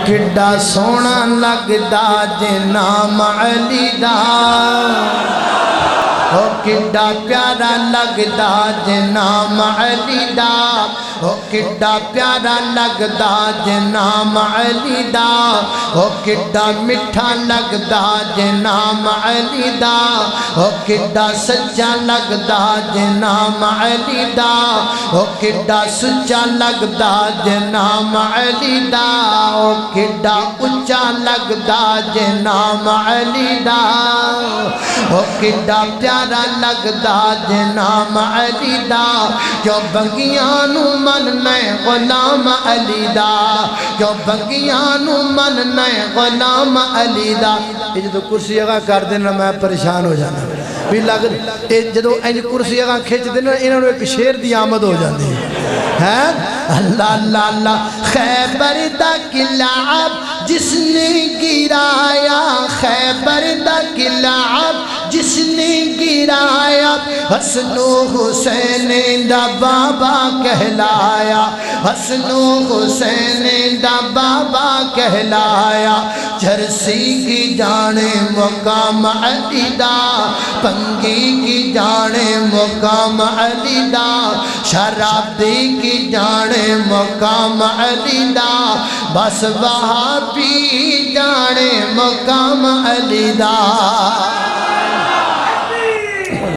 کڈا سونا لگدا جے نام علی دا کڈا پیارا لگدا جے نام علی دا کڈا پیارا لگدا جے نام علی دا کڈا میٹھا لگدا جے نام علی دا کڈا سچا لگدا جے نام علی دا کڈا سچا لگدا جے نام علی دا کڈا اچا لگدا جے نام علی دا کڈا پیارا لگدا جے نام علی دا کیوں بنگیاں نو مننے غلام علی دا کیوں بنگیاں نو مننے غلام علی دا یہ جدو کرسی اگاں کر دینا میں پریشان ہو جانا بھی لگ جدو این کرسی اگاں کھچ دینا انہوں نے ایک شیر دی آمد ہو جاندی ہے اللہ اللہ اللہ خیبر دا کلعب جس نے گرایا خیبر دا کلعب جس نے گرایا حسن و حسین دا بابا کہلایا حسن و حسین دا بابا کہلایا جرسی کی جانے مقام علی دا پنگی کی جانے مقام علی دا شرابی کی جانے مقام علی دا بس وہابی جانے مقام علی دا